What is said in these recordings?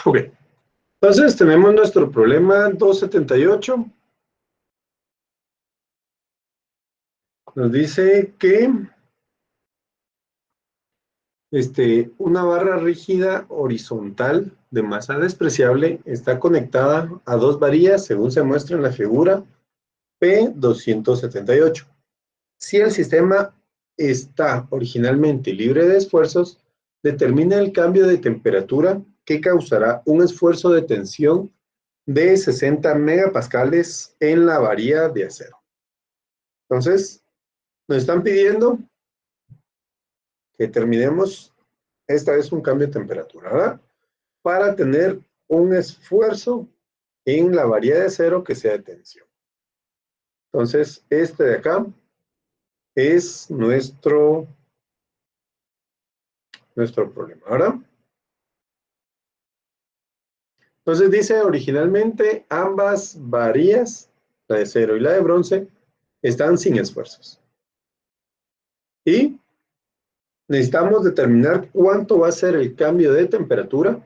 Ok, entonces tenemos nuestro problema 278. Nos dice que una barra rígida horizontal de masa despreciable está conectada a dos varillas según se muestra en la figura P278. Si el sistema está originalmente libre de esfuerzos, determina el cambio de temperatura que causará un esfuerzo de tensión de 60 megapascales en la varilla de acero. Entonces, nos están pidiendo que terminemos esta vez un cambio de temperatura, ¿verdad? Para tener un esfuerzo en la varilla de acero que sea de tensión. Entonces, este de acá es nuestro problema, ¿verdad? Entonces dice originalmente ambas varillas, la de acero y la de bronce, están sin esfuerzos. Y necesitamos determinar cuánto va a ser el cambio de temperatura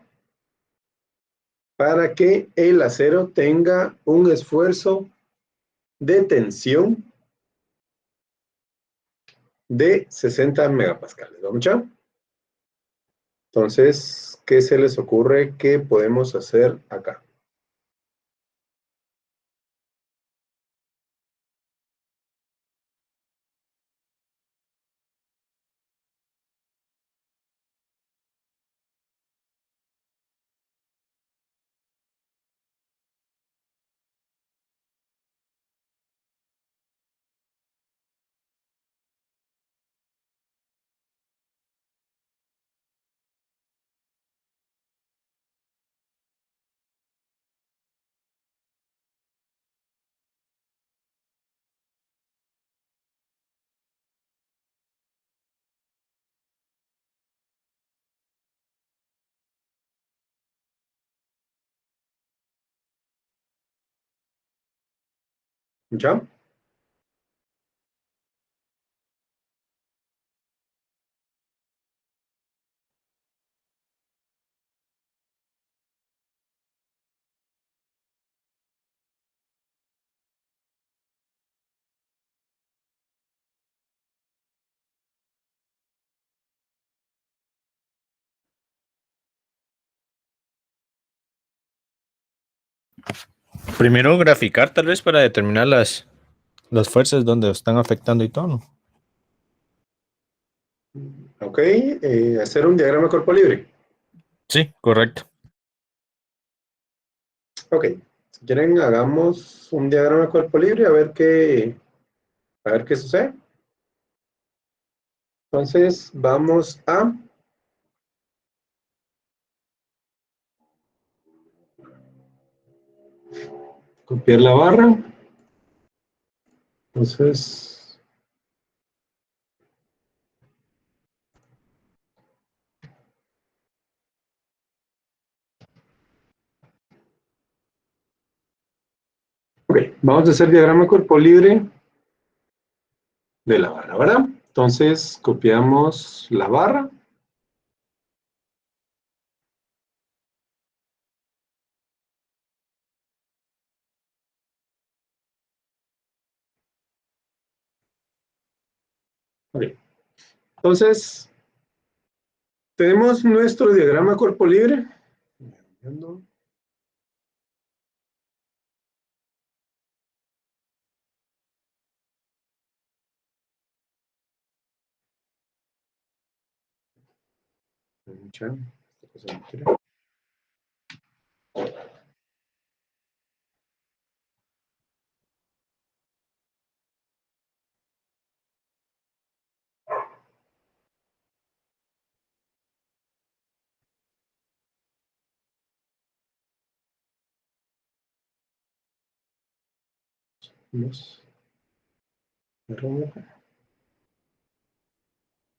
para que el acero tenga un esfuerzo de tensión de 60 megapascales. ¿Vamos ya? Entonces, ¿qué se les ocurre que podemos hacer acá? ¿Ya? Primero graficar tal vez para determinar las fuerzas donde están afectando y todo, ¿no? Ok, hacer un diagrama de cuerpo libre. Sí, correcto. Ok, si quieren hagamos un diagrama de cuerpo libre a ver qué sucede. Entonces vamos a copiar la barra. Entonces, ok, vamos a hacer diagrama de cuerpo libre de la barra, ¿verdad? Entonces copiamos la barra. Ok, entonces tenemos nuestro diagrama de cuerpo libre.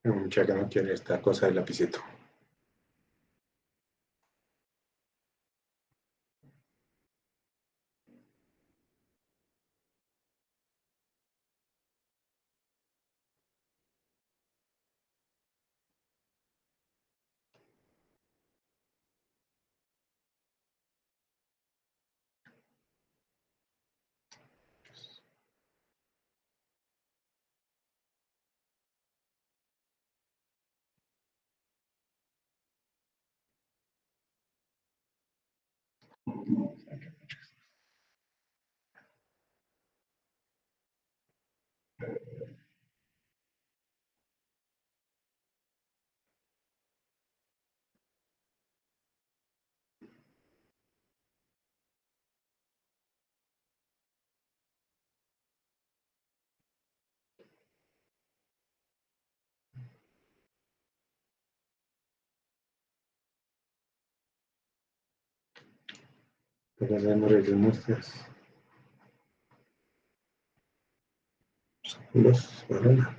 Mucha que no quiere esta cosa del lapicito. Para las memorias de muestras. Los, ¿verdad?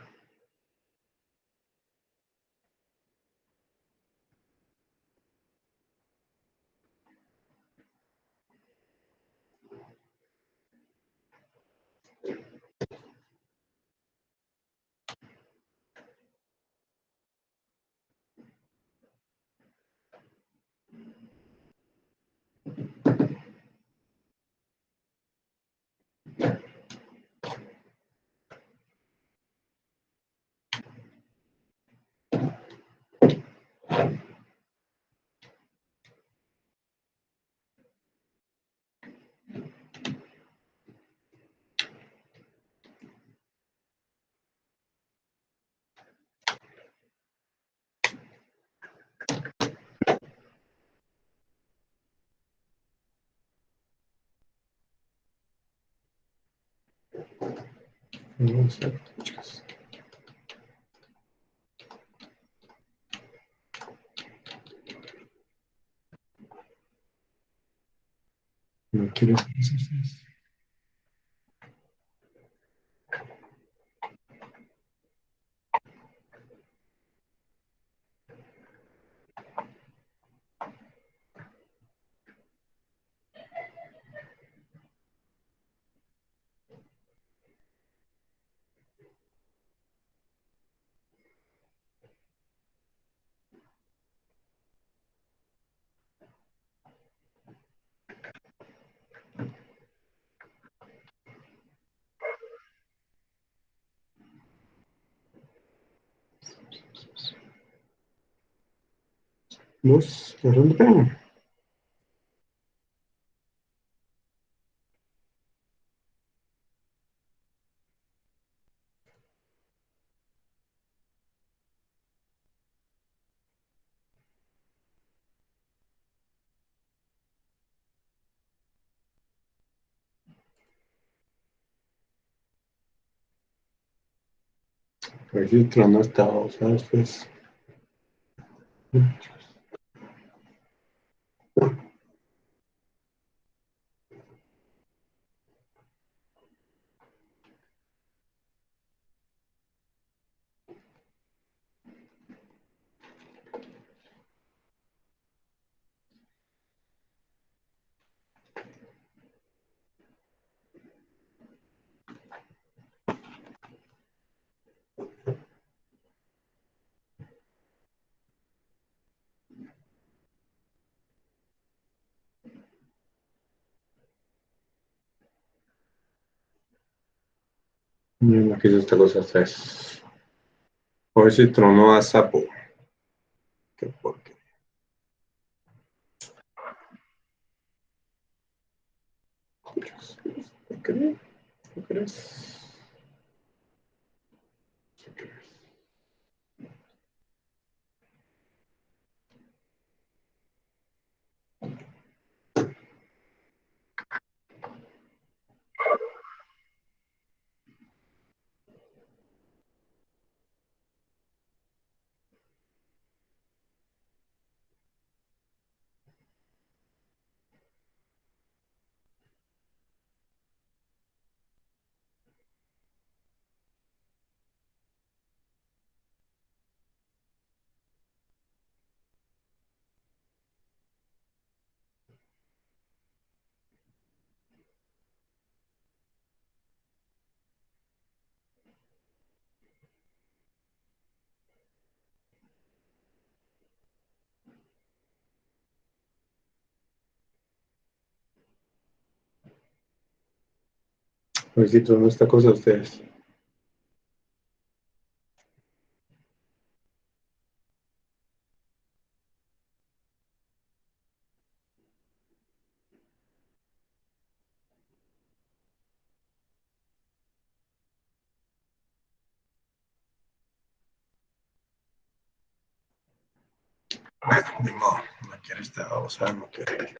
Vamos a ver, chicos. No quiero. Vos, ¿por dónde pegan? A ver si el trono está, o sea, después. Miren, aquí es esta cosa, es. A ver si tronó a sapo. Qué porque. ¿Qué crees? ¿Qué crees? ¿Qué crees? A ver si tronó esta cosa ustedes. Bueno, ni modo, no quiere esta babosa, no quiere.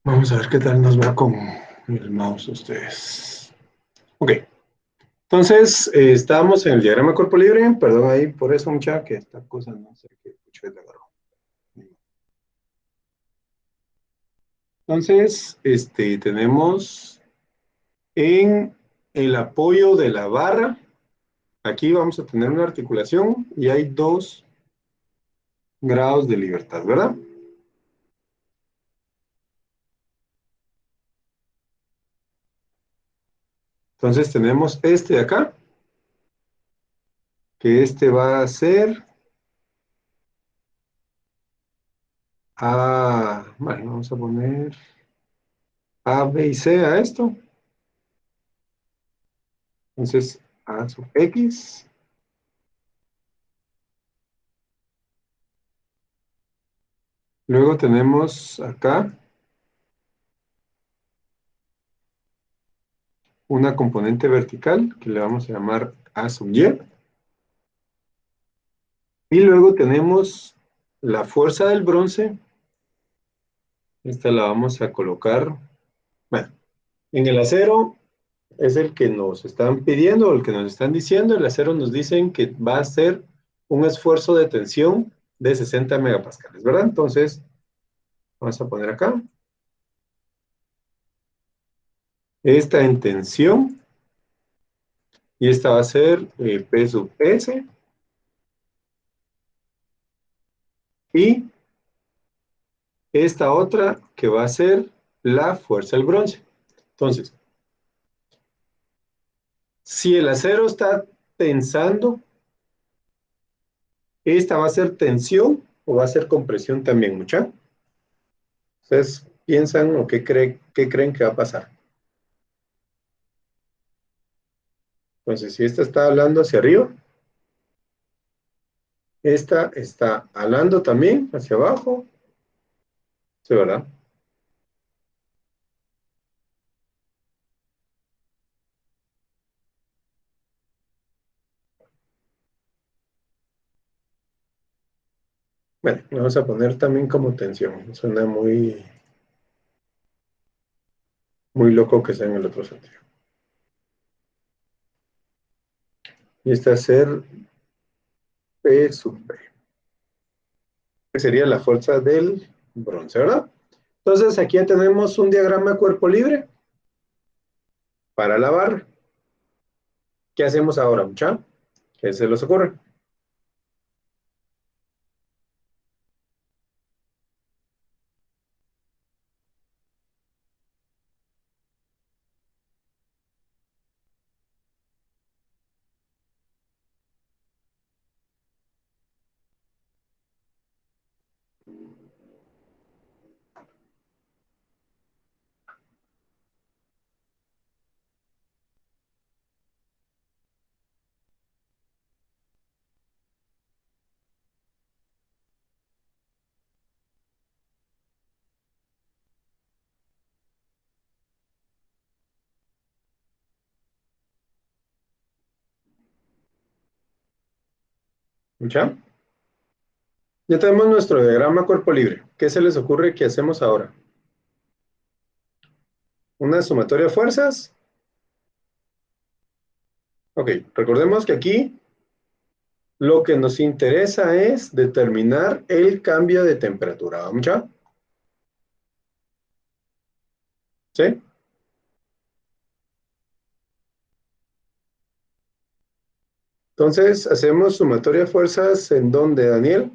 Vamos a ver qué tal nos va con el mouse ustedes. Ok, entonces estábamos en el diagrama cuerpo libre, perdón ahí por eso mucha que esta cosa no sé qué mucho es de agarró. Entonces, tenemos en el apoyo de la barra, aquí vamos a tener una articulación y hay 2 grados de libertad, ¿verdad? Entonces tenemos este de acá, que va a ser A, bueno, vamos a poner A, B y C a esto. Entonces, A sub X. Luego tenemos acá una componente vertical que le vamos a llamar A sub Y. Y luego tenemos la fuerza del bronce. Esta la vamos a colocar, bueno, en el acero es el que nos están pidiendo, o el que nos están diciendo. El acero nos dicen que va a ser un esfuerzo de tensión de 60 megapascales, ¿verdad? Entonces, vamos a poner acá. Esta en tensión. Y esta va a ser P sub S. Y esta otra que va a ser la fuerza del bronce. Entonces, si el acero está tensando, esta va a ser tensión o va a ser compresión también, mucha. Ustedes piensan o qué creen que va a pasar. Entonces, si esta está hablando hacia arriba, esta está hablando también hacia abajo. ¿Sí, verdad? Bueno, vamos a poner también como tensión. Suena muy, muy loco que sea en el otro sentido. Y esta va a ser P sub B. Que sería la fuerza del bronce, ¿verdad? Entonces, aquí ya tenemos un diagrama de cuerpo libre para la barra. ¿Qué hacemos ahora, mucha? ¿Qué se les ocurre? ¿Mucha? Ya tenemos nuestro diagrama cuerpo libre. ¿Qué se les ocurre que hacemos ahora? ¿Una sumatoria de fuerzas? Ok, recordemos que aquí lo que nos interesa es determinar el cambio de temperatura. ¿Vamos ya? ¿Sí? Entonces, hacemos sumatoria de fuerzas en dónde, Daniel.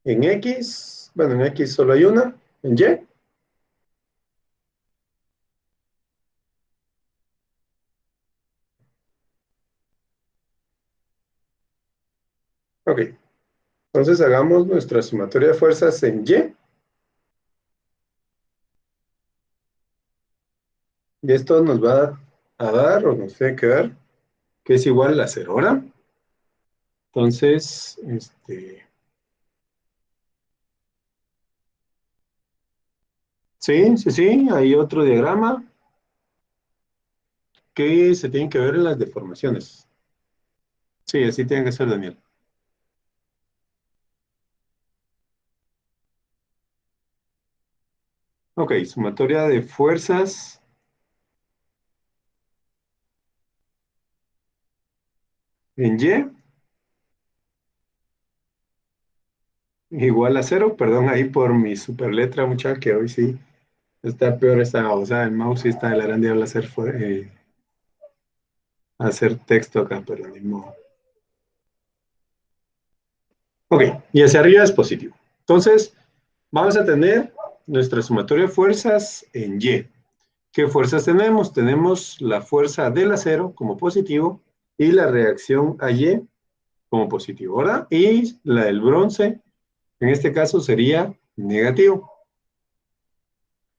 En X, bueno, en X solo hay una. En Y. Ok, entonces hagamos nuestra sumatoria de fuerzas en Y. Y esto nos va a dar, o nos tiene que dar, que es igual a 0 hora. Entonces, Sí, sí, sí, hay otro diagrama que se tienen que ver en las deformaciones. Sí, así tiene que ser, Daniel. Ok, sumatoria de fuerzas en Y igual a cero. Perdón ahí por mi superletra, muchacha, que hoy sí está peor esta, o sea, el mouse sí está de la gran diablo hacer texto acá, pero ni modo. Ok, y hacia arriba es positivo. Entonces, vamos a tener nuestra sumatoria de fuerzas en Y. ¿Qué fuerzas tenemos? Tenemos la fuerza del acero como positivo y la reacción a Y como positivo, ¿verdad? Y la del bronce, en este caso, sería negativo.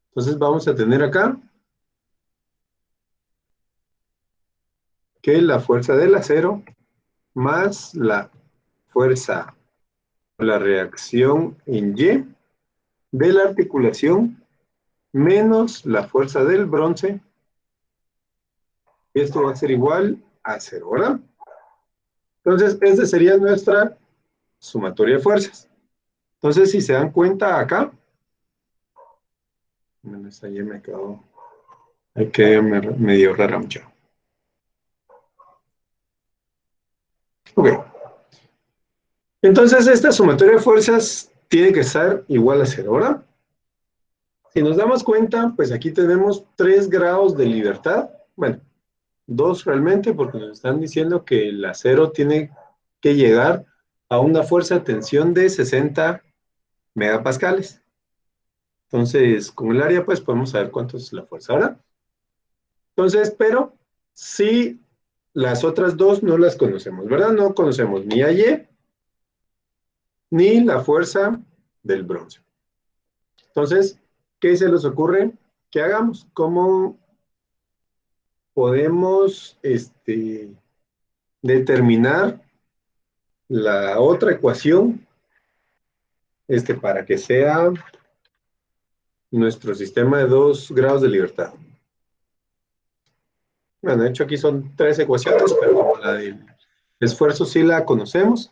Entonces vamos a tener acá que la fuerza del acero más la fuerza, la reacción en Y de la articulación menos la fuerza del bronce. Esto va a ser igual a cero, ¿verdad? Entonces, esta sería nuestra sumatoria de fuerzas. Entonces, si se dan cuenta acá, bueno, esta ya me quedó, hay que medio rara mucho. Ok. Entonces, esta sumatoria de fuerzas tiene que estar igual a cero, ¿verdad? Si nos damos cuenta, pues aquí tenemos 3 grados de libertad. Bueno, 2 realmente, porque nos están diciendo que el acero tiene que llegar a una fuerza de tensión de 60 megapascales. Entonces, con el área, pues podemos saber cuánto es la fuerza ahora. Entonces, pero si las otras dos no las conocemos, ¿verdad? No conocemos ni a Y ni la fuerza del bronce. Entonces, ¿qué se les ocurre que hagamos? ¿Cómo podemos determinar la otra ecuación para que sea nuestro sistema de 2 grados de libertad? Bueno, de hecho aquí son 3 ecuaciones, pero como la del esfuerzo sí la conocemos,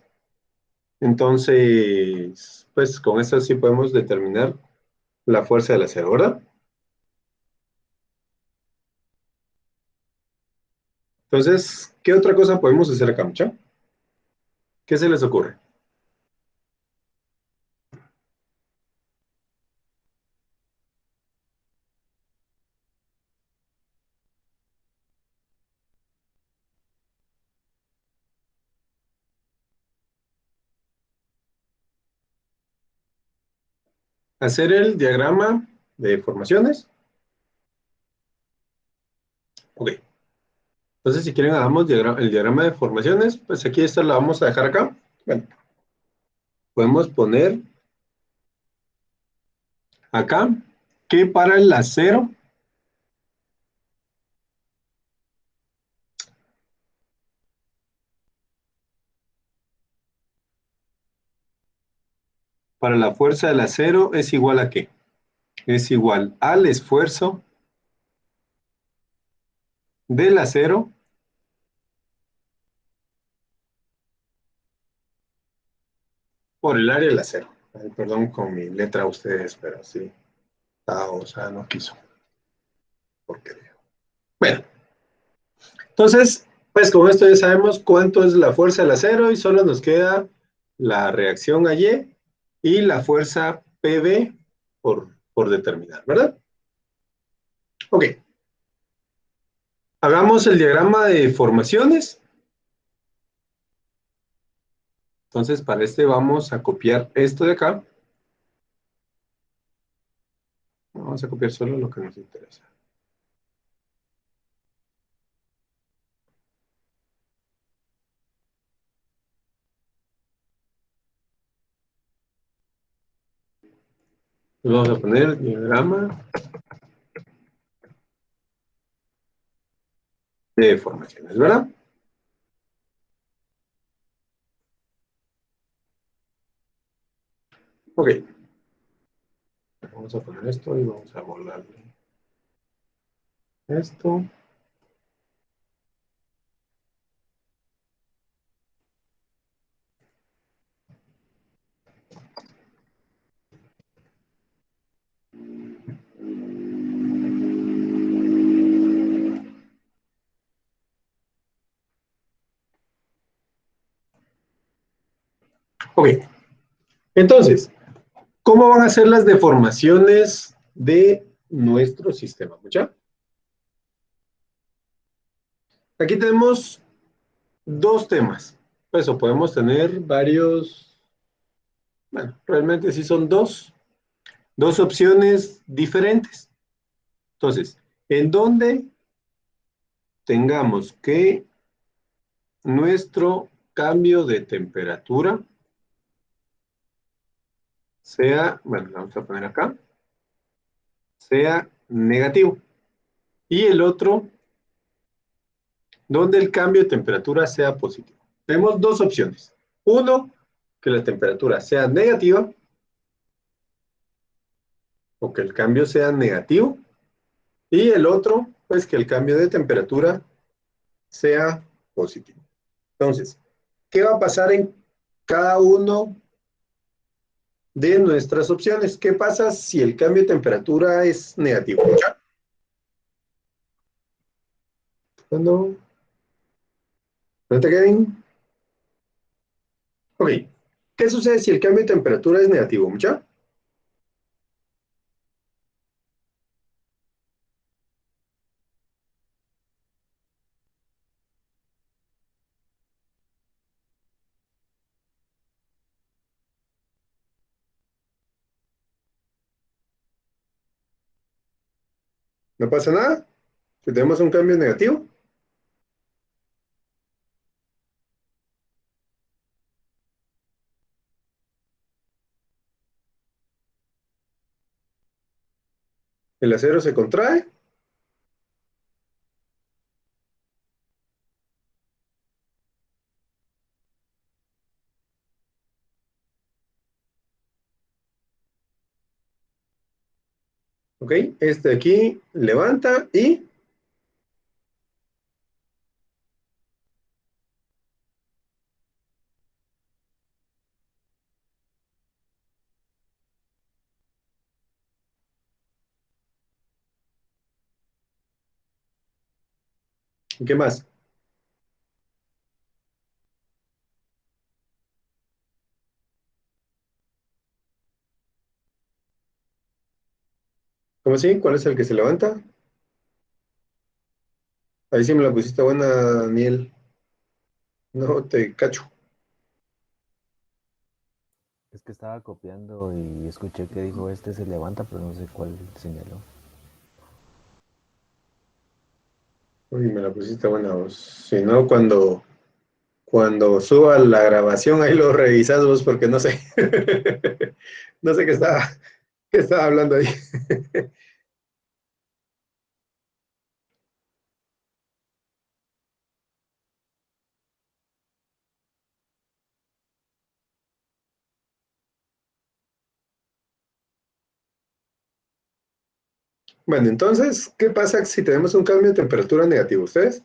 entonces, pues con eso sí podemos determinar la fuerza del acero, ¿verdad? Entonces, ¿qué otra cosa podemos hacer acá, mucha? ¿Qué se les ocurre? Hacer el diagrama de formaciones. Ok. Entonces, si quieren, hagamos el diagrama de formaciones. Pues aquí esto lo vamos a dejar acá. Bueno, podemos poner acá que para el acero, para la fuerza del acero es igual a ¿qué? Es igual al esfuerzo del acero por el área del acero. Ay, perdón con mi letra a ustedes, pero sí. O sea, no quiso. Porquería. Bueno, entonces, pues con esto ya sabemos cuánto es la fuerza del acero y solo nos queda la reacción a y la fuerza PB por determinar, ¿verdad? Ok, hagamos el diagrama de formaciones. Entonces, para este vamos a copiar esto de acá. Vamos a copiar solo lo que nos interesa. Vamos a poner diagrama de formaciones, ¿verdad? Ok. Vamos a poner esto y vamos a volarle esto. Ok, entonces, ¿cómo van a ser las deformaciones de nuestro sistema? ¿Mucha? Aquí tenemos dos temas. Pues o podemos tener varios, bueno, realmente sí son dos opciones diferentes. Entonces, en donde tengamos que nuestro cambio de temperatura sea, bueno, vamos a poner acá, sea negativo. Y el otro, donde el cambio de temperatura sea positivo. Tenemos dos opciones. Uno, que la temperatura sea negativa o que el cambio sea negativo. Y el otro, pues que el cambio de temperatura sea positivo. Entonces, ¿qué va a pasar en cada uno de nuestras opciones? ¿Qué pasa si el cambio de temperatura es negativo? ¿Cuándo? ¿No te Kevin? Ok. ¿Qué sucede si el cambio de temperatura es negativo? ¿Mucha? ¿No pasa nada? Si tenemos un cambio negativo. El acero se contrae. Ok. Este de aquí levanta y ¿qué más? ¿Cómo así? ¿Cuál es el que se levanta? Ahí sí me la pusiste buena, Daniel. No te cacho. Es que estaba copiando y escuché que dijo este se levanta, pero no sé cuál señaló. Uy, me la pusiste buena vos. Si no, cuando suba la grabación, ahí lo revisas vos porque no sé. No sé qué estaba hablando ahí. Bueno, entonces, ¿qué pasa si tenemos un cambio de temperatura negativo? ¿Ustedes?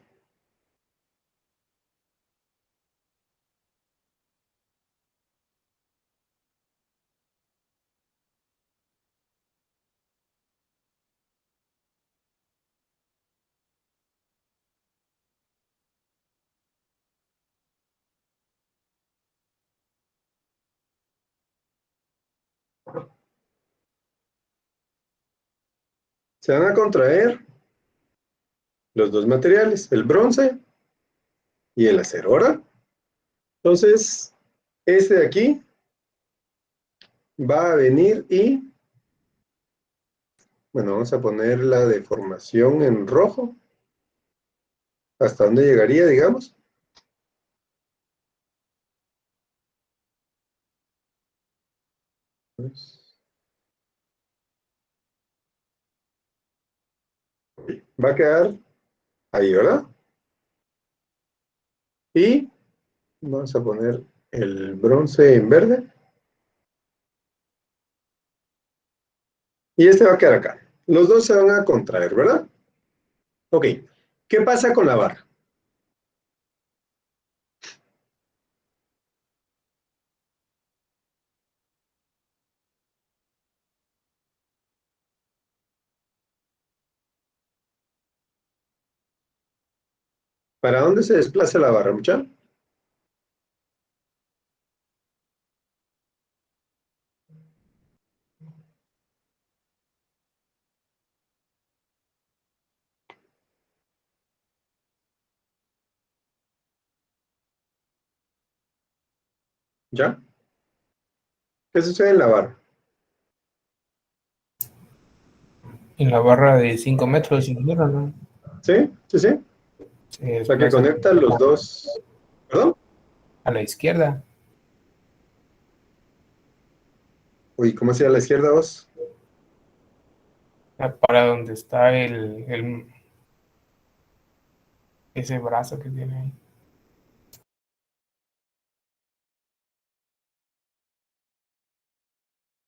Se van a contraer los dos materiales, el bronce y el acero, ¿verdad? Entonces, este de aquí va a venir y, bueno, vamos a poner la deformación en rojo. ¿Hasta dónde llegaría, digamos? Va a quedar ahí, ¿verdad? Y vamos a poner el bronce en verde. y este va a quedar acá. Los dos se van a contraer, ¿verdad? Ok, ¿qué pasa con la barra? ¿Para dónde se desplaza la barra, mucha? ¿Ya? ¿Qué sucede en la barra? En la barra de 5 metros de cintura, ¿no? ¿Sí? ¿Sí, sí? Se La que desplaza conecta los dos. ¿Perdón? a la izquierda, Uy, ¿cómo hacia la izquierda vos? para donde está ese brazo que tiene ahí.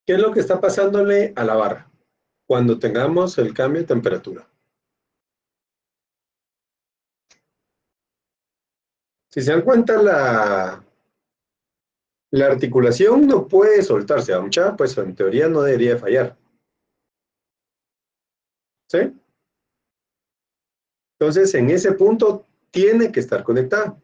¿Qué es lo que está pasándole a la barra cuando tengamos el cambio de temperatura? Si se dan cuenta, la articulación no puede soltarse, ¿a mucha? Pues en teoría no debería fallar. ¿Sí? Entonces, en ese punto tiene que estar conectada.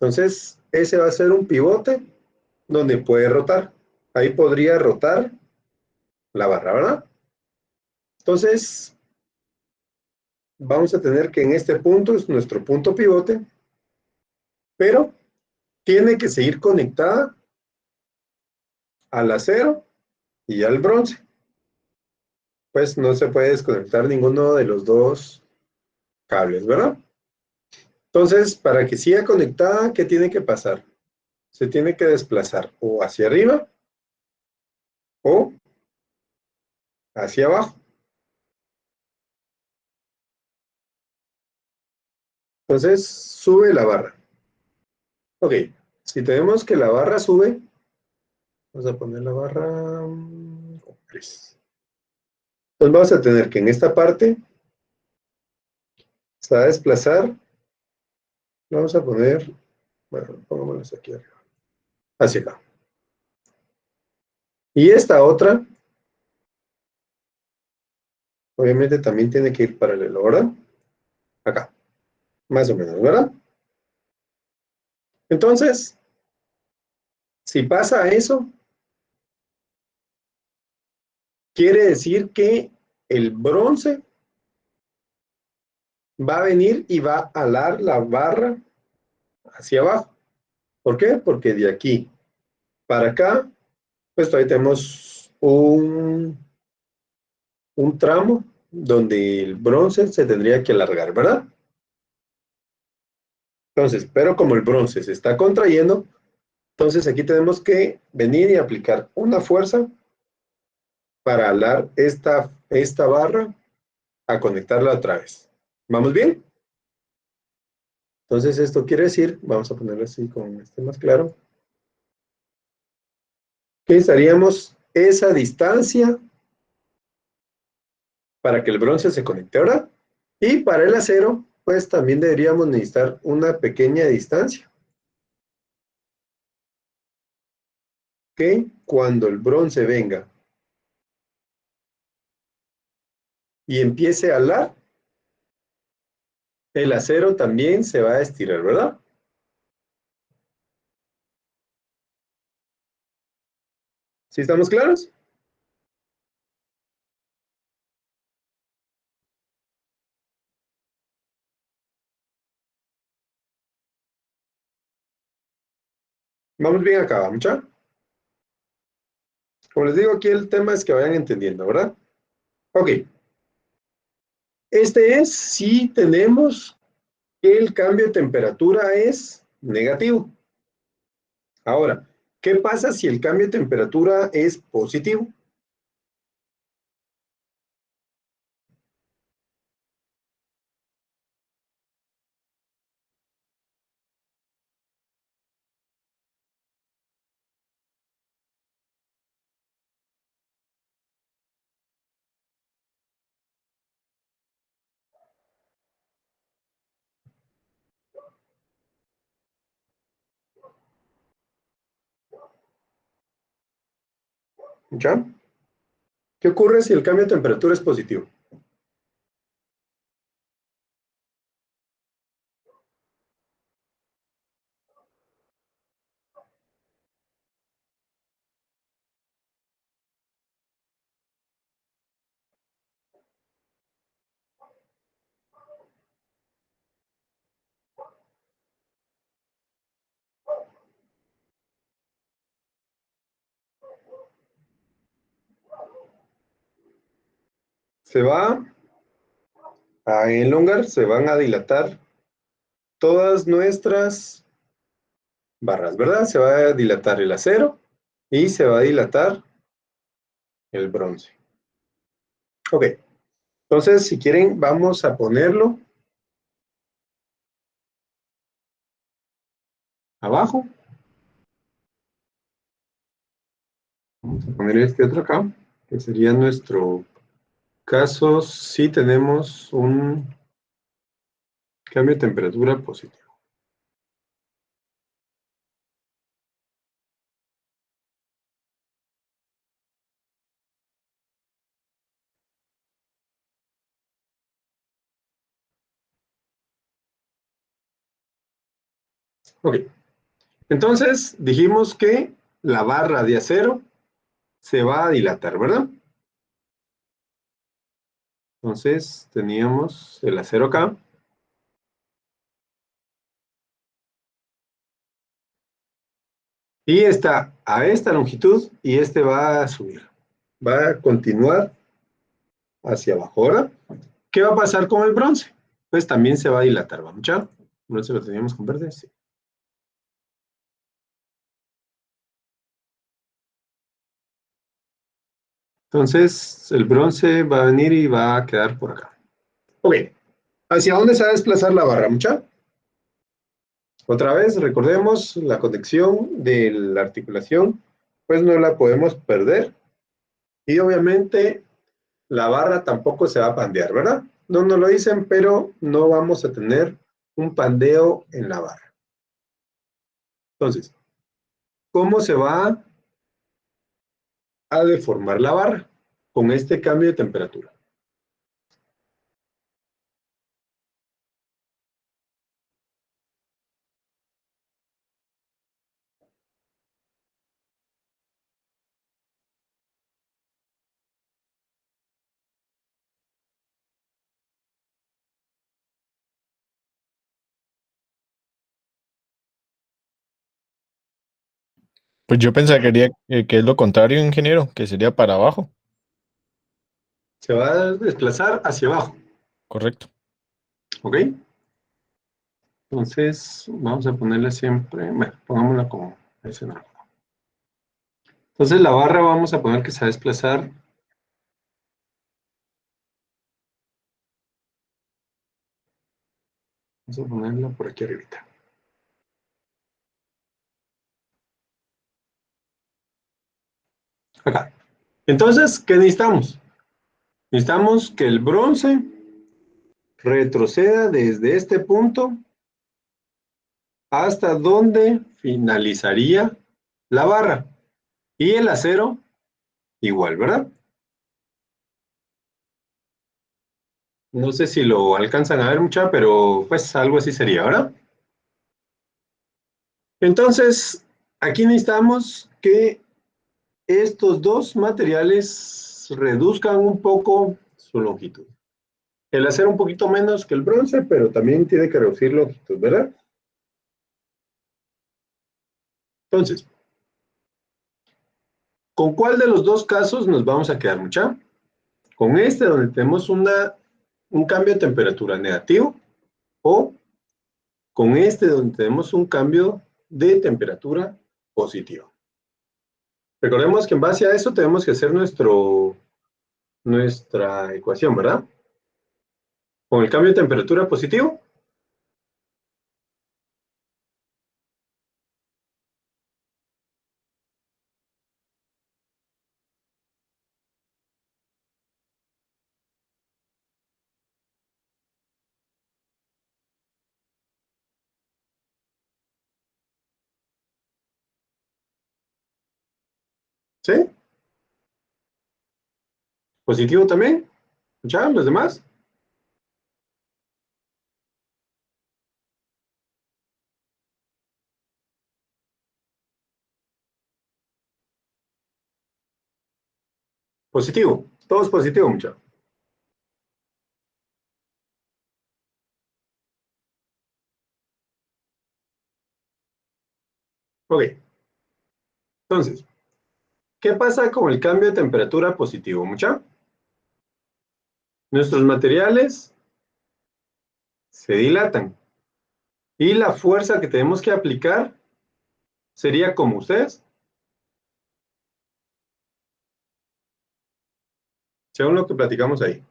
Entonces, ese va a ser un pivote donde puede rotar. Ahí podría rotar la barra, ¿verdad? Entonces, vamos a tener que en este punto es nuestro punto pivote, pero tiene que seguir conectada al acero y al bronce. Pues no se puede desconectar ninguno de los dos cables, ¿verdad? Entonces, para que siga conectada, ¿qué tiene que pasar? Se tiene que desplazar o hacia arriba o hacia abajo. Entonces, sube la barra. Ok, si tenemos que la barra sube, vamos a poner la barra con 3. Entonces vamos a tener que en esta parte se va a desplazar, vamos a poner, bueno, pongámoslos aquí arriba, hacia acá. Y esta otra, obviamente también tiene que ir paralelo, ¿verdad? Acá, más o menos, ¿verdad? Entonces, si pasa eso, quiere decir que el bronce va a venir y va a alar la barra hacia abajo. ¿Por qué? Porque de aquí para acá, pues todavía tenemos un tramo donde el bronce se tendría que alargar, ¿verdad? Entonces, pero como el bronce se está contrayendo, entonces aquí tenemos que venir y aplicar una fuerza para alar esta barra a conectarla otra vez. ¿Vamos bien? Entonces esto quiere decir, vamos a ponerlo así con este más claro, que necesitaríamos esa distancia para que el bronce se conecte, ¿verdad? Y para el acero, pues también deberíamos necesitar una pequeña distancia. Que cuando el bronce venga y empiece a alar, el acero también se va a estirar, ¿verdad? ¿Sí estamos claros? Vamos bien acá, mucha. Como les digo, aquí el tema es que vayan entendiendo, ¿verdad? Ok. Este es si tenemos que el cambio de temperatura es negativo. Ahora, ¿qué pasa si el cambio de temperatura es positivo? ¿Ya? ¿Qué ocurre si el cambio de temperatura es positivo? Se va a elongar, se van a dilatar todas nuestras barras, ¿verdad? Se va a dilatar el acero y se va a dilatar el bronce. Ok, entonces si quieren vamos a ponerlo abajo. Vamos a poner este otro acá, que sería nuestro caso si tenemos un cambio de temperatura positivo. Ok, entonces dijimos que la barra de acero se va a dilatar, ¿verdad? Entonces teníamos el acero acá. Y está a esta longitud y este va a subir. Va a continuar hacia abajo. Ahora, ¿qué va a pasar con el bronce? Pues también se va a dilatar. ¿Vamos ya? El bronce lo teníamos con verde, sí. Entonces, el bronce va a venir y va a quedar por acá. Ok. ¿Hacia dónde se va a desplazar la barra, mucha? Otra vez, recordemos la conexión de la articulación, pues no la podemos perder. Y obviamente la barra tampoco se va a pandear, ¿verdad? No nos lo dicen, pero no vamos a tener un pandeo en la barra. Entonces, ¿cómo se va a deformar la barra con este cambio de temperatura? Pues yo pensaría que es lo contrario, ingeniero, que sería para abajo. Se va a desplazar hacia abajo, Correcto. ¿ok? Entonces, vamos a ponerle siempre, bueno, pongámosla como escenario. Entonces, la barra vamos a poner que se va a desplazar. Vamos a ponerla por aquí arribita. Acá. Entonces, ¿qué necesitamos? Necesitamos que el bronce retroceda desde este punto hasta donde finalizaría la barra. Y el acero igual, ¿verdad? No sé si lo alcanzan a ver mucha, pero pues algo así sería, ¿verdad? Entonces, aquí necesitamos que estos dos materiales reduzcan un poco su longitud. El acero un poquito menos que el bronce, pero también tiene que reducir longitud, ¿verdad? Entonces, ¿con cuál de los dos casos nos vamos a quedar, mucha? ¿Con este donde tenemos un cambio de temperatura negativo o con este donde tenemos un cambio de temperatura positivo? Recordemos que en base a eso tenemos que hacer nuestra ecuación, ¿verdad? Con el cambio de temperatura positivo. ¿Sí? ¿Positivo también? ¿Ya? ¿Los demás? Positivo. Todos positivo, muchachos. Ok. Entonces, ¿qué pasa con el cambio de temperatura positivo, muchachos? Nuestros materiales se dilatan y la fuerza que tenemos que aplicar sería como ustedes, según lo que platicamos ahí.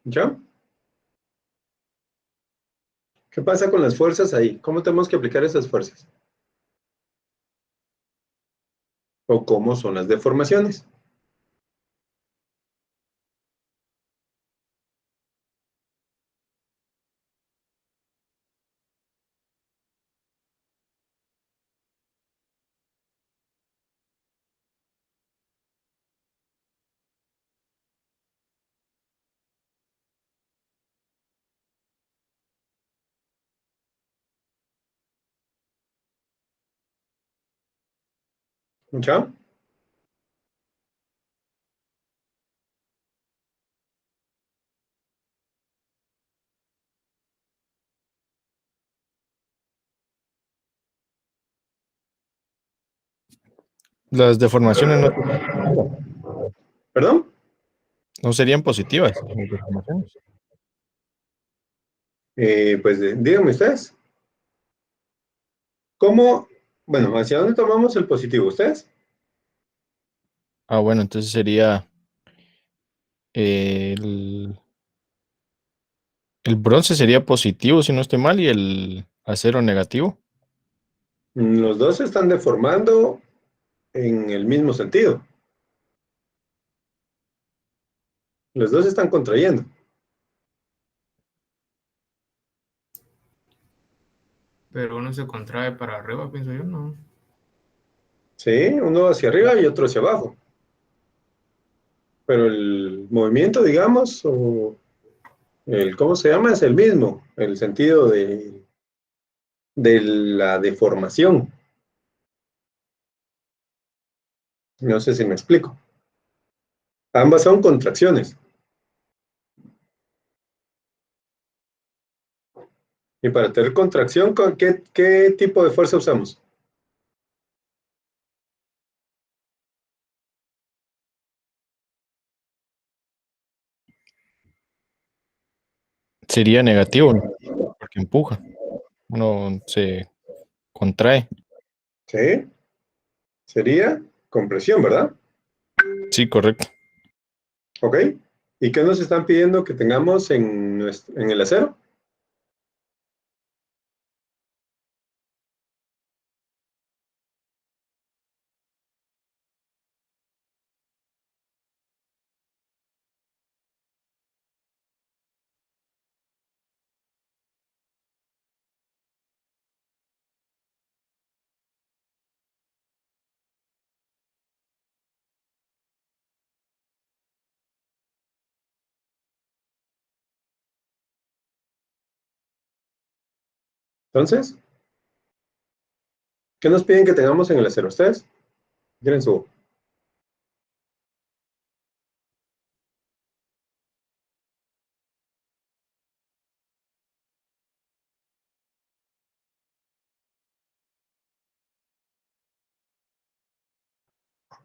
¿Ya? ¿Qué pasa con las fuerzas ahí? ¿Cómo tenemos que aplicar esas fuerzas? ¿O cómo son las deformaciones? ¿Ya? Las deformaciones ¿Perdón? no serían positivas. Las deformaciones. Pues díganme ustedes. ¿Cómo? Bueno, ¿hacia dónde tomamos el positivo? ¿Ustedes? Ah, bueno, entonces sería el, el bronce sería positivo, si no estoy mal, y el acero negativo. Los dos se están deformando en el mismo sentido. Los dos se están contrayendo. Pero uno se contrae para arriba, pienso yo, ¿no? Sí, uno hacia arriba y otro hacia abajo. Pero el movimiento, digamos, o el, ¿cómo se llama? Es el mismo, el sentido de la deformación. No sé si me explico. Ambas son contracciones. Y para tener contracción, ¿qué tipo de fuerza usamos? Sería negativo, ¿no? Porque empuja. Uno se contrae. Sí, sería compresión, ¿verdad? Sí, correcto. ¿Ok? ¿Y qué nos están pidiendo que tengamos en el acero? Entonces, ¿qué nos piden que tengamos en el acero? ¿Ustedes? Miren su...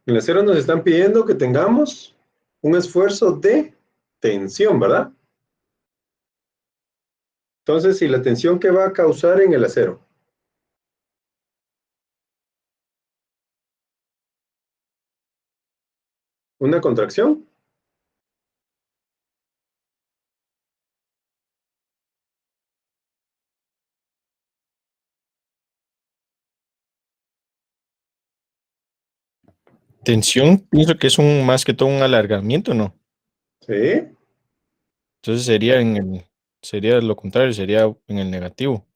En el acero nos están pidiendo que tengamos un esfuerzo de tensión, ¿verdad? Entonces, si la tensión, ¿qué va a causar en el acero? una contracción. Tensión, pienso que es más que todo un alargamiento, ¿no? ¿Sí? Entonces sería lo contrario, sería en el negativo.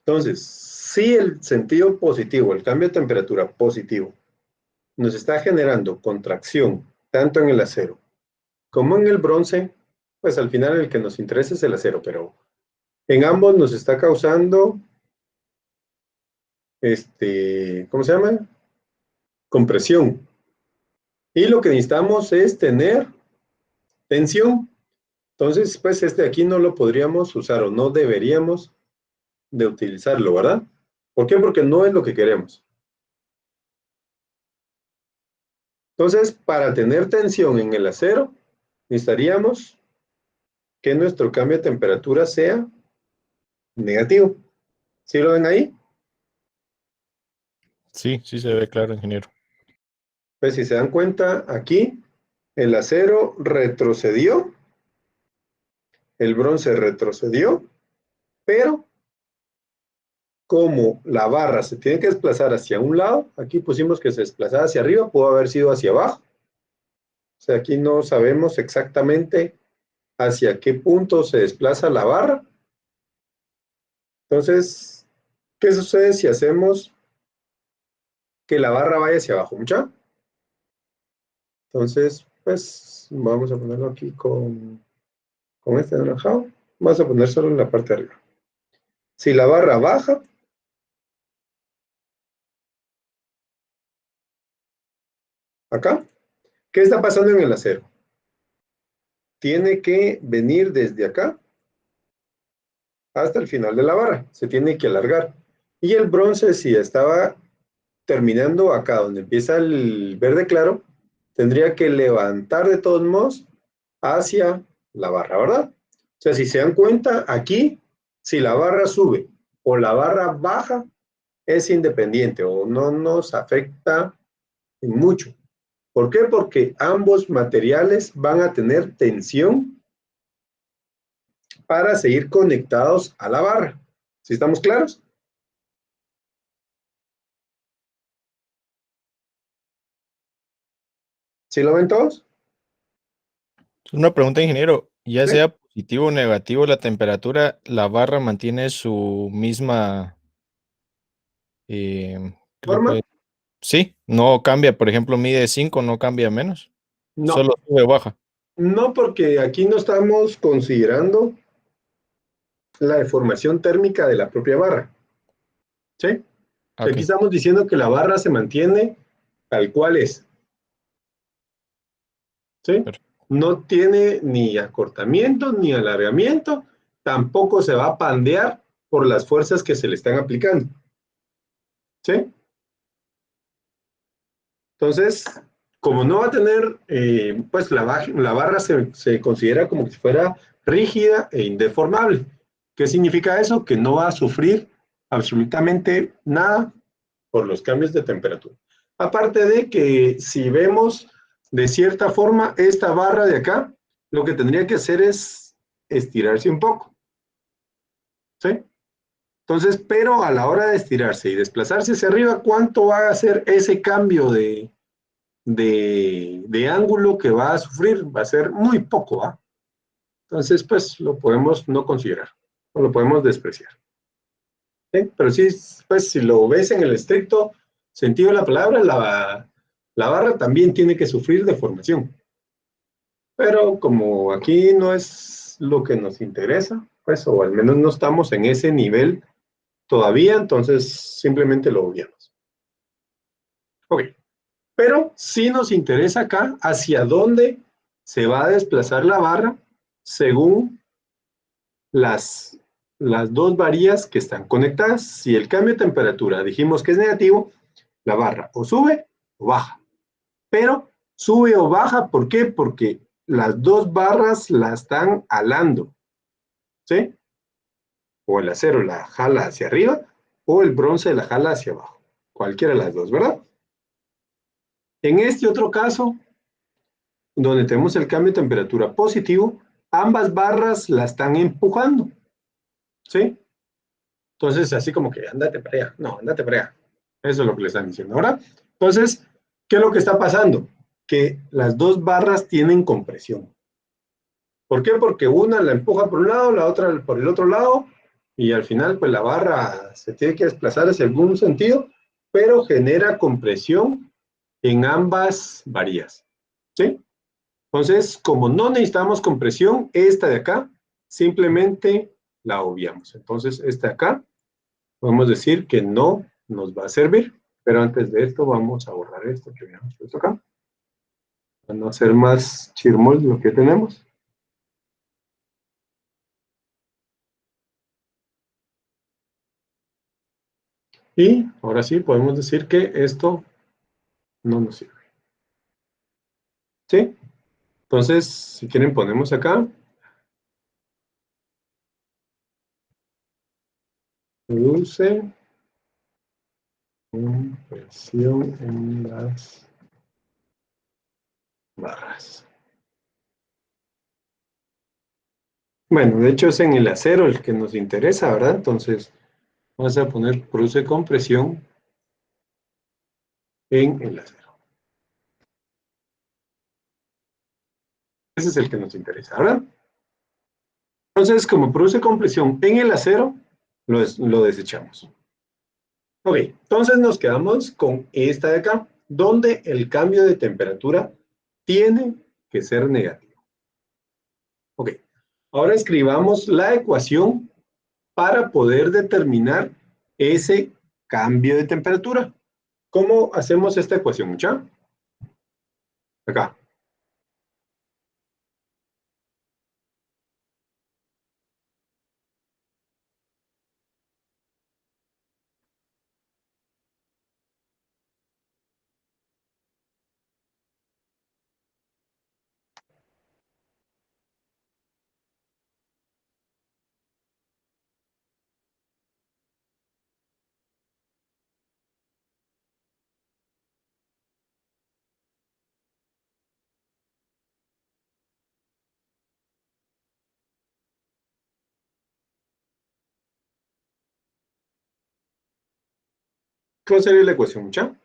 Entonces, si el sentido positivo, el cambio de temperatura positivo, nos está generando contracción, tanto en el acero como en el bronce, pues al final el que nos interesa es el acero, pero en ambos nos está causando, ¿cómo se llama? Compresión. Y lo que necesitamos es tener tensión. Entonces, pues este aquí no lo podríamos usar o no deberíamos de utilizarlo, ¿verdad? ¿Por qué? Porque no es lo que queremos. Entonces, para tener tensión en el acero, necesitaríamos que nuestro cambio de temperatura sea negativo. ¿Sí lo ven ahí? Sí, sí se ve claro, ingeniero. Pues si se dan cuenta, aquí el acero retrocedió, el bronce retrocedió, pero como la barra se tiene que desplazar hacia un lado, aquí pusimos que se desplazaba hacia arriba, pudo haber sido hacia abajo. O sea, aquí no sabemos exactamente hacia qué punto se desplaza la barra. Entonces, ¿qué sucede si hacemos que la barra vaya hacia abajo? ¿Mucha? Entonces, pues vamos a ponerlo aquí con este anaranjado. Vamos a poner solo en la parte de arriba. Si la barra baja, acá, ¿qué está pasando en el acero? Tiene que venir desde acá hasta el final de la barra. Se tiene que alargar. Y el bronce, si estaba terminando acá donde empieza el verde claro, tendría que levantar de todos modos hacia la barra, ¿verdad? O sea, si se dan cuenta, aquí, si la barra sube o la barra baja, es independiente o no nos afecta mucho. ¿Por qué? Porque ambos materiales van a tener tensión para seguir conectados a la barra. ¿Sí estamos claros? ¿Sí lo ven todos? Una pregunta, ingeniero. Ya ¿Sí? sea positivo o negativo la temperatura, la barra mantiene su misma, creo ¿Forma? que sí, no cambia. Por ejemplo, mide 5, no cambia menos. No, Solo sube o baja. no porque aquí no estamos considerando la deformación térmica de la propia barra. ¿Sí? Ok, Aquí estamos diciendo que la barra se mantiene tal cual es. ¿Sí? perfecto. No tiene ni acortamiento ni alargamiento, tampoco se va a pandear por las fuerzas que se le están aplicando. ¿Sí? Entonces, como no va a tener, pues la barra se considera como si fuera rígida e indeformable. ¿Qué significa eso? Que no va a sufrir absolutamente nada por los cambios de temperatura. Aparte de que si vemos de cierta forma esta barra de acá, lo que tendría que hacer es estirarse un poco. ¿Sí? Entonces, pero a la hora de estirarse y desplazarse hacia arriba, ¿cuánto va a hacer ese cambio de ángulo que va a sufrir? Va a ser muy poco, ¿va? Entonces, pues lo podemos no considerar, o lo podemos despreciar. ¿Sí? Pero sí, pues si lo ves en el estricto sentido de la palabra, la barra también tiene que sufrir deformación. Pero como aquí no es lo que nos interesa, pues, o al menos no estamos en ese nivel todavía, entonces simplemente lo obviamos. Ok, pero sí nos interesa acá hacia dónde se va a desplazar la barra según las, las dos varillas que están conectadas. Si el cambio de temperatura dijimos que es negativo, la barra o sube o baja. Pero sube o baja, ¿por qué? Porque las dos barras la están alando, ¿sí? O el acero la jala hacia arriba o el bronce la jala hacia abajo. Cualquiera de las dos, ¿verdad? En este otro caso, donde tenemos el cambio de temperatura positivo, ambas barras la están empujando, ¿sí? Entonces, así como que, ándate para allá. No, ándate para allá. Eso es lo que le están diciendo. Ahora, entonces, ¿qué es lo que está pasando? Que las dos barras tienen compresión. ¿Por qué? Porque una la empuja por un lado, la otra por el otro lado, y al final, pues la barra se tiene que desplazar hacia algún sentido, pero genera compresión en ambas varillas, ¿sí? Entonces, como no necesitamos compresión, esta de acá, simplemente la obviamos. Entonces, esta de acá, podemos decir que no nos va a servir, pero antes de esto vamos a borrar esto que habíamos puesto acá, para no hacer más chirmol lo que tenemos. Y ahora sí, podemos decir que esto no nos sirve, ¿sí? Entonces, si quieren, ponemos acá, produce compresión en las barras. Bueno, de hecho es en el acero el que nos interesa, ¿verdad? Entonces, vamos a poner produce compresión en el acero. Ese es el que nos interesa, ¿verdad? Entonces, como produce compresión en el acero, lo desechamos. Ok, entonces nos quedamos con esta de acá, donde el cambio de temperatura tiene que ser negativo. Ok, ahora escribamos la ecuación para poder determinar ese cambio de temperatura. ¿Cómo hacemos esta ecuación, mucha? Acá. ¿Cuál sería la ecuación, mucha?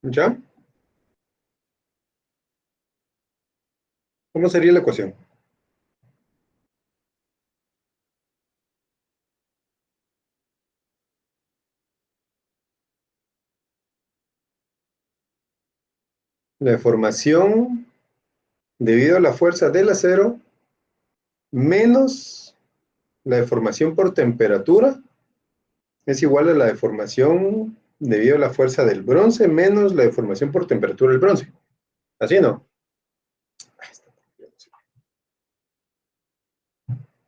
¿Mucha? ¿Cómo sería la ecuación? La deformación debido a la fuerza del acero menos la deformación por temperatura es igual a la deformación debido a la fuerza del bronce menos la deformación por temperatura del bronce. ¿Así no?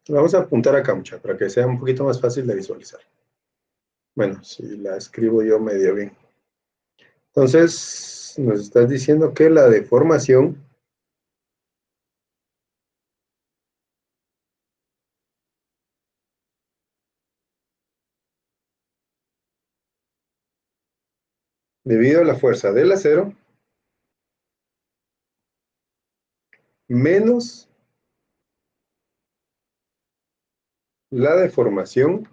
Lo vamos a apuntar acá, mucha, para que sea un poquito más fácil de visualizar. Bueno, si la escribo yo medio bien. Entonces, nos estás diciendo que la deformación debido a la fuerza del acero menos la deformación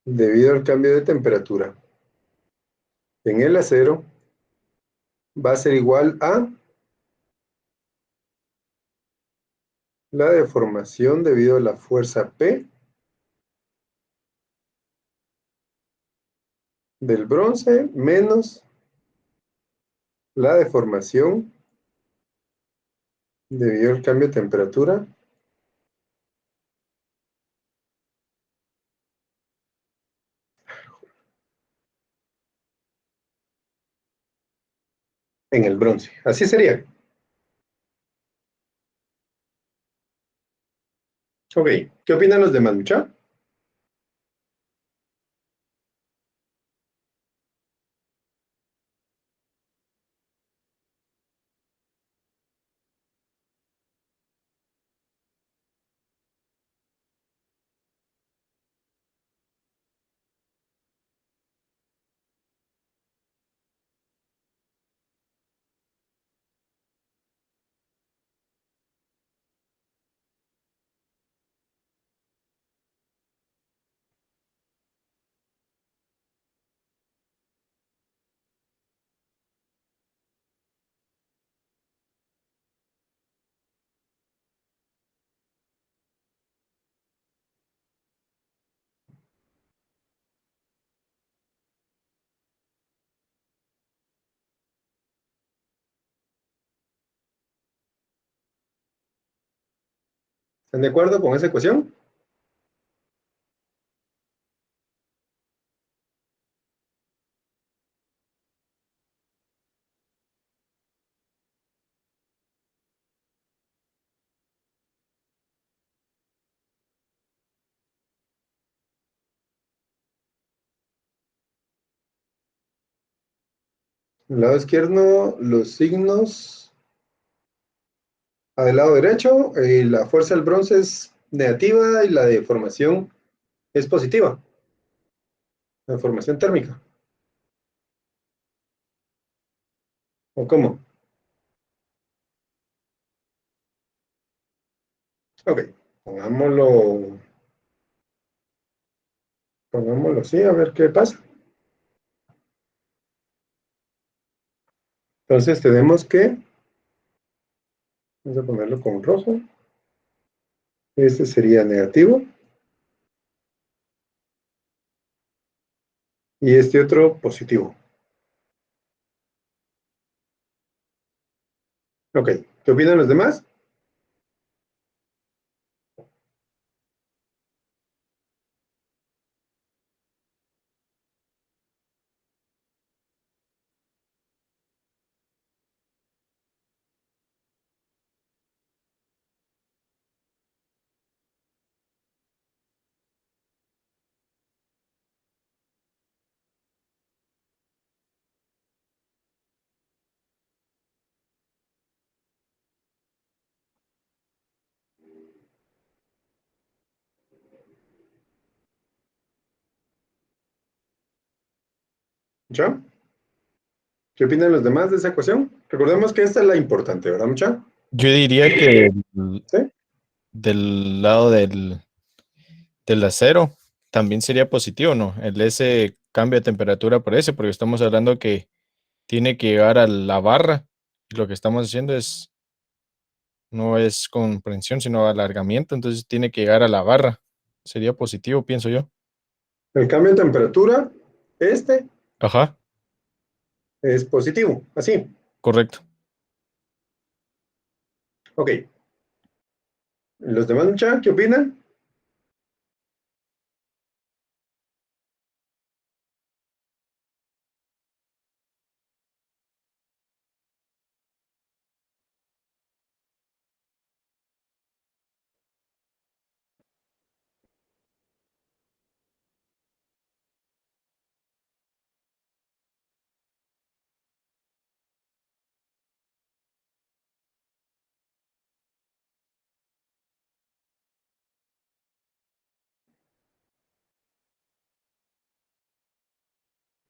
debido al cambio de temperatura en el acero va a ser igual a la deformación debido a la fuerza P del bronce menos la deformación debido al cambio de temperatura en el bronce. Así sería. Ok, ¿qué opinan los demás, mucha? ¿Están de acuerdo con esa ecuación? Al lado izquierdo, los signos. Al lado derecho, la fuerza del bronce es negativa y la deformación es positiva. La deformación térmica. ¿O cómo? Ok, pongámoslo así, a ver qué pasa. Entonces tenemos que, vamos a ponerlo con rojo. Este sería negativo. Y este otro positivo. Ok, ¿qué opinan los demás? ¿Ya? ¿Qué opinan los demás de esa ecuación? Recordemos que esta es la importante, ¿verdad, mucha? Yo diría que ¿Sí? del lado del acero también sería positivo, ¿no? El S cambio de temperatura por ese, porque estamos hablando que tiene que llegar a la barra. Y lo que estamos haciendo no es comprensión, sino alargamiento, entonces tiene que llegar a la barra. Sería positivo, pienso yo. El cambio de temperatura, este Ajá, es positivo, así. correcto. Ok. ¿Los demás, mucha, qué opinan?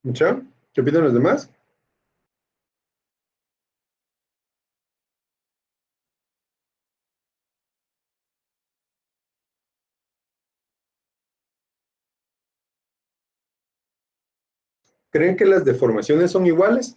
¿Mucha? ¿Qué opinan los demás? ¿Creen que las deformaciones son iguales?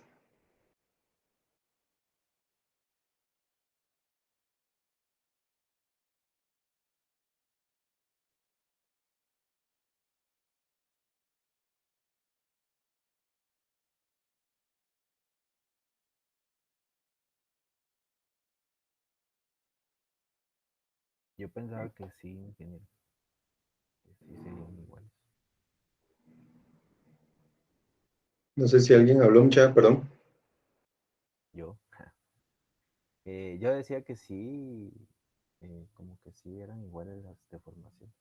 Yo pensaba que sí, ingeniero, que sí serían iguales. No sé si alguien habló mucha, perdón. Yo, yo decía que sí, como que sí eran iguales las deformaciones,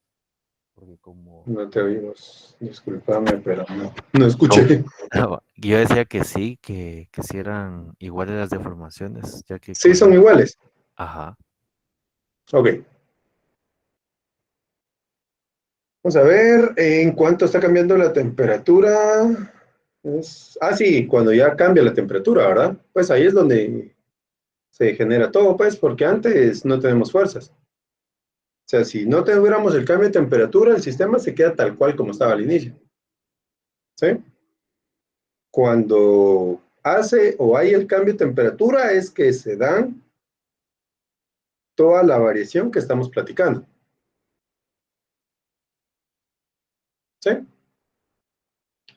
porque como No te oímos. Discúlpame, pero no escuché. yo decía que sí eran iguales las deformaciones, ya que Sí, son con, iguales. ajá, Ok. Vamos a ver en cuánto está cambiando la temperatura. Sí, cuando ya cambia la temperatura, ¿verdad? Pues ahí es donde se genera todo, pues, porque antes no tenemos fuerzas. O sea, si no tuviéramos el cambio de temperatura, el sistema se queda tal cual como estaba al inicio. ¿Sí? Cuando hace o hay el cambio de temperatura es que se dan toda la variación que estamos platicando. ¿Sí?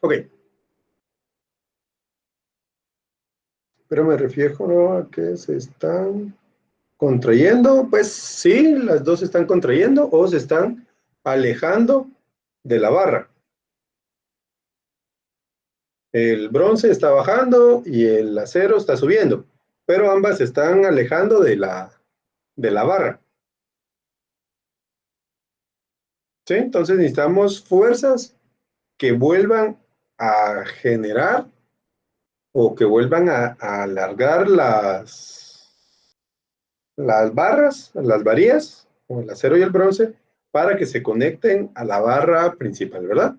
Ok. Pero me refiero a que se están contrayendo. Pues sí, las dos se están contrayendo o se están alejando de la barra. El bronce está bajando y el acero está subiendo, pero ambas se están alejando de la barra. ¿Sí? Entonces necesitamos fuerzas que vuelvan a generar o que vuelvan a alargar las barras, las varillas, o el acero y el bronce, para que se conecten a la barra principal, ¿verdad?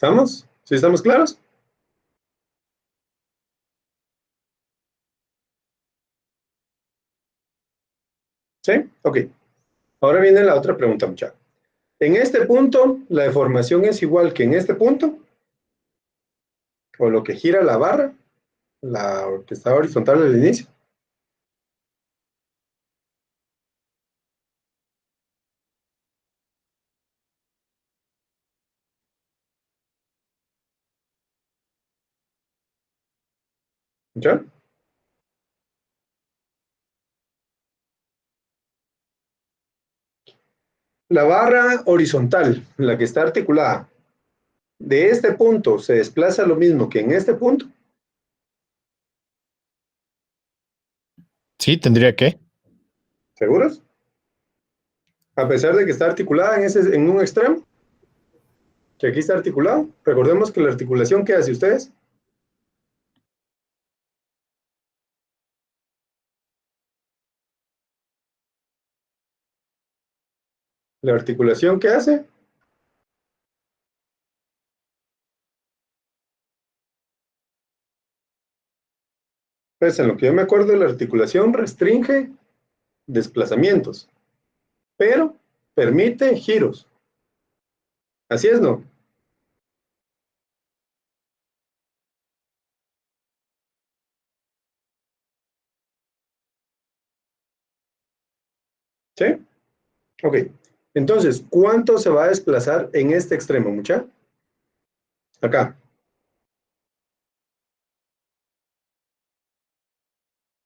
¿Estamos? ¿Sí estamos claros? ¿Sí? Ok. Ahora viene la otra pregunta, muchachos. En este punto, la deformación es igual que en este punto, o lo que gira la barra, la que está horizontal al inicio. ¿Ya? La barra horizontal, la que está articulada, de este punto se desplaza lo mismo que en este punto. Sí, tendría que. ¿Seguros? A pesar de que está articulada en un extremo, que aquí está articulado. Recordemos que la articulación que hace ustedes, la articulación que hace, pues en lo que yo me acuerdo, la articulación restringe desplazamientos, pero permite giros. Así es, ¿no? ¿Sí? Ok. Entonces, ¿cuánto se va a desplazar en este extremo, mucha? Acá.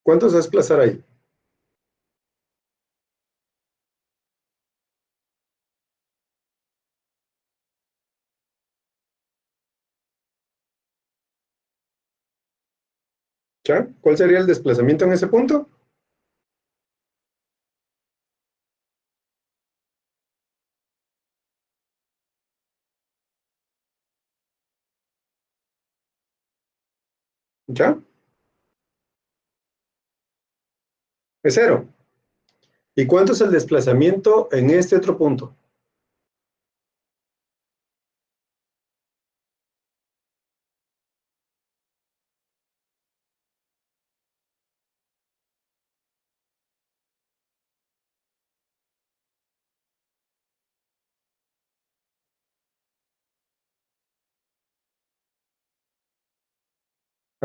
¿Cuánto se va a desplazar ahí? ¿Ya? ¿Cuál sería el desplazamiento en ese punto? ¿Ya? Es cero. ¿Y cuánto es el desplazamiento en este otro punto?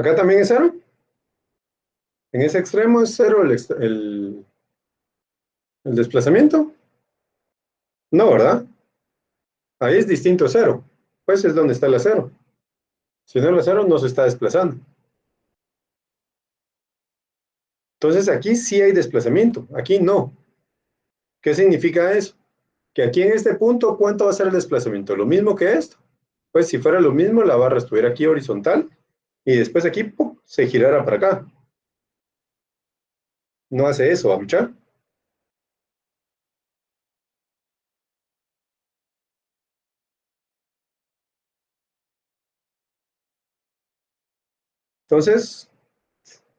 Acá también es 0. En ese extremo es 0 el desplazamiento. No, ¿verdad? Ahí es distinto a 0. Pues es donde está la 0. Si no, la 0 no se está desplazando. Entonces aquí sí hay desplazamiento, aquí no. ¿Qué significa eso? Que aquí en este punto, ¿cuánto va a ser el desplazamiento? ¿Lo mismo que esto? Pues si fuera lo mismo, la barra estuviera aquí horizontal y después aquí ¡pum!, se girara para acá. No hace eso, ¿va, mucha? Entonces,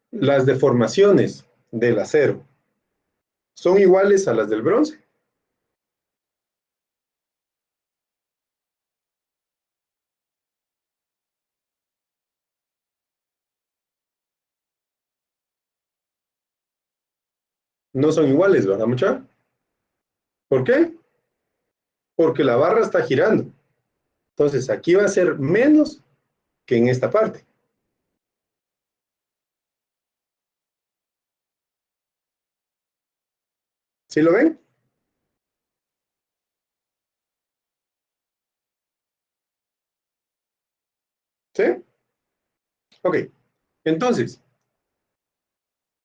las deformaciones del acero son iguales a las del bronce. No son iguales, ¿verdad, mucha? ¿Por qué? Porque la barra está girando. Entonces, aquí va a ser menos que en esta parte. ¿Sí lo ven? ¿Sí? Ok. Entonces,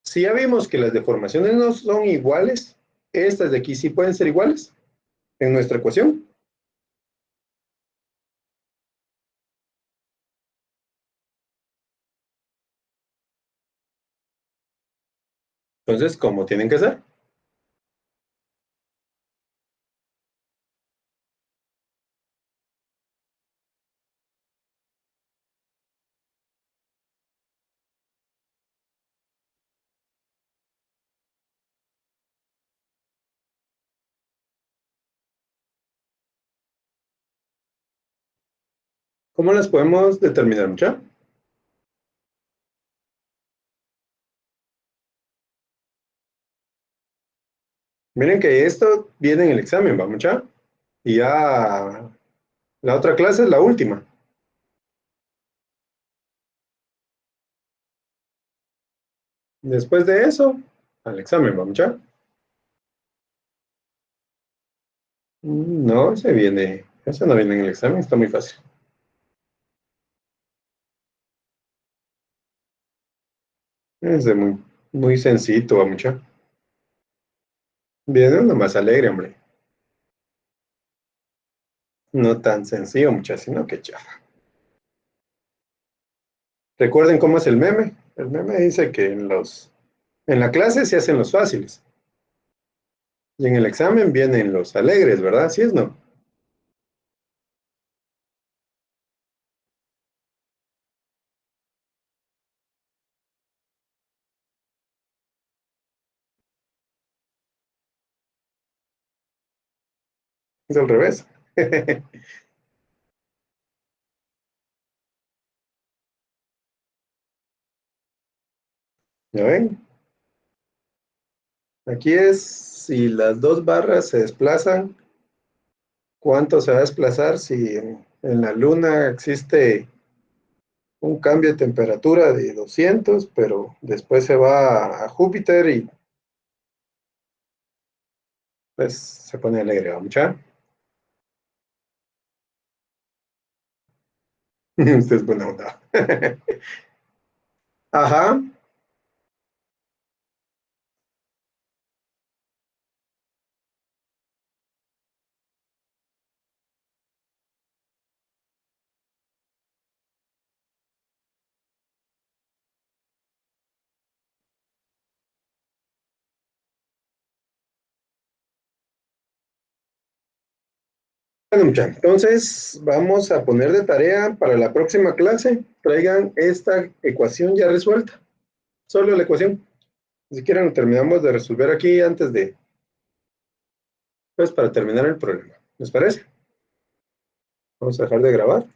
si ya vimos que las deformaciones no son iguales, estas de aquí sí pueden ser iguales en nuestra ecuación. Entonces, ¿cómo tienen que ser? ¿Cómo las podemos determinar, mucha? Miren que esto viene en el examen, ¿va, mucha? Y ya la otra clase es la última. Después de eso, al examen, ¿va, mucha? No, ese no viene en el examen, está muy fácil. Es de muy sencillo, ¿va, mucha? Viene uno más alegre, hombre. No tan sencillo, mucha, sino que chafa. Recuerden cómo es el meme. El meme dice que en la clase se hacen los fáciles. Y en el examen vienen los alegres, ¿verdad? ¿Sí es no? Es al revés. ¿Ya ven? Aquí es si las dos barras se desplazan, ¿cuánto se va a desplazar si en la luna existe un cambio de temperatura de 200, pero después se va a Júpiter y pues se pone alegre, ¿va, mucha? Usted es buena onda. Ajá. Bueno, mucha, entonces vamos a poner de tarea para la próxima clase. Traigan esta ecuación ya resuelta. Solo la ecuación. Si quieren, lo terminamos de resolver aquí antes de, pues, para terminar el problema. ¿Les parece? Vamos a dejar de grabar.